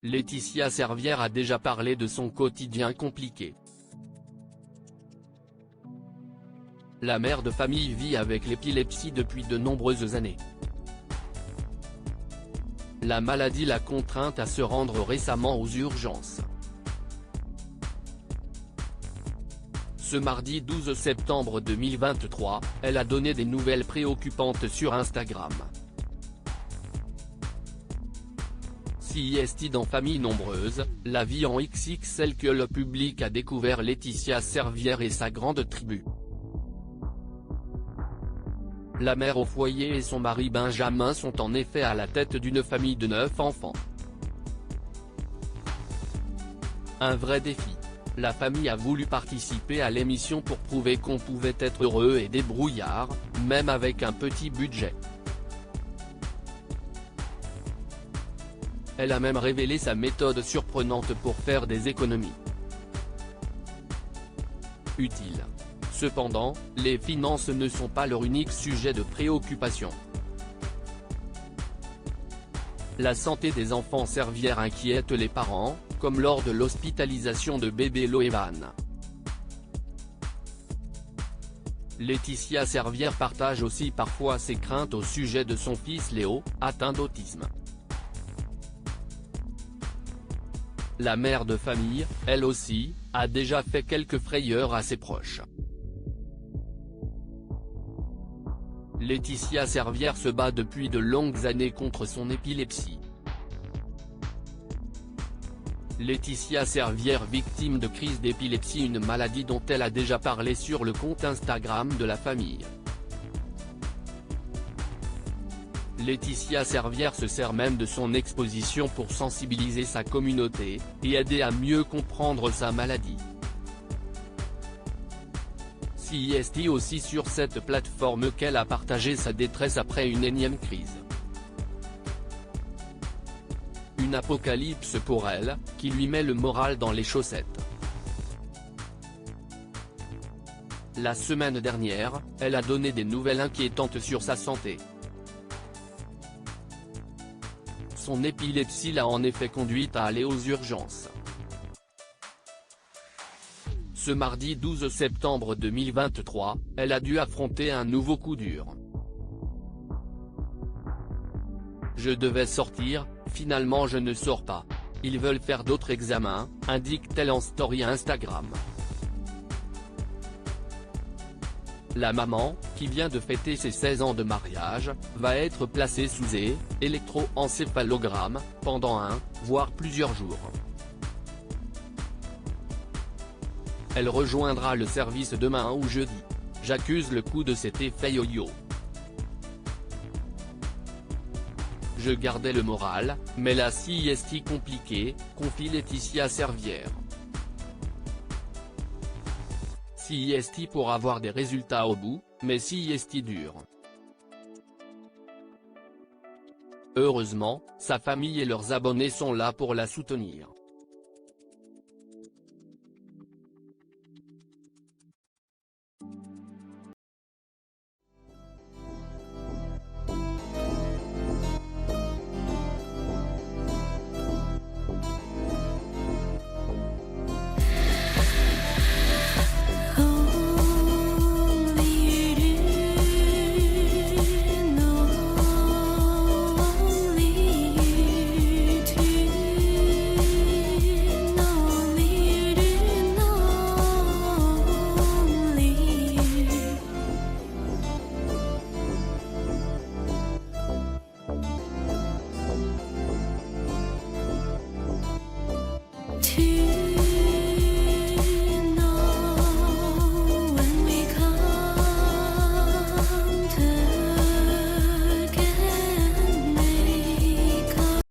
Laetitia Servière a déjà parlé de son quotidien compliqué. La mère de famille vit avec l'épilepsie depuis de nombreuses années. La maladie l'a contrainte à se rendre récemment aux urgences. Ce mardi 12 septembre 2023, elle a donné des nouvelles préoccupantes sur Instagram. CIST dans famille nombreuse, la vie en XXL que le public a découvert Laetitia Servière et sa grande tribu. La mère au foyer et son mari Benjamin sont en effet à la tête d'une famille de 9 enfants. Un vrai défi. La famille a voulu participer à l'émission pour prouver qu'on pouvait être heureux et débrouillard, même avec un petit budget. Elle a même révélé sa méthode surprenante pour faire des économies. Utile. Cependant, les finances ne sont pas leur unique sujet de préoccupation. La santé des enfants Servière inquiète les parents, comme lors de l'hospitalisation de bébé Loevan. Laetitia Servière partage aussi parfois ses craintes au sujet de son fils Léo, atteint d'autisme. La mère de famille, elle aussi, a déjà fait quelques frayeurs à ses proches. Laetitia Servière se bat depuis de longues années contre son épilepsie. Laetitia Servière victime de crise d'épilepsie, une maladie dont elle a déjà parlé sur le compte Instagram de la famille. Laetitia Servière se sert même de son exposition pour sensibiliser sa communauté, et aider à mieux comprendre sa maladie. CIST aussi sur cette plateforme qu'elle a partagé sa détresse après une énième crise. Une apocalypse pour elle, qui lui met le moral dans les chaussettes. La semaine dernière, elle a donné des nouvelles inquiétantes sur sa santé. Son épilepsie l'a en effet conduite à aller aux urgences. Ce mardi 12 septembre 2023, elle a dû affronter un nouveau coup dur. Je devais sortir, finalement je ne sors pas. Ils veulent faire d'autres examens, indique-t-elle en story Instagram. La maman, qui vient de fêter ses 16 ans de mariage, va être placée sous électroencéphalogramme, pendant voire plusieurs jours. Elle rejoindra le service demain ou jeudi. J'accuse le coup de cet effet yo-yo. Je gardais le moral, mais la CIST compliquée, confie Laetitia Servière. CIST pour avoir des résultats au bout, mais CIST dur. Heureusement, sa famille et leurs abonnés sont là pour la soutenir.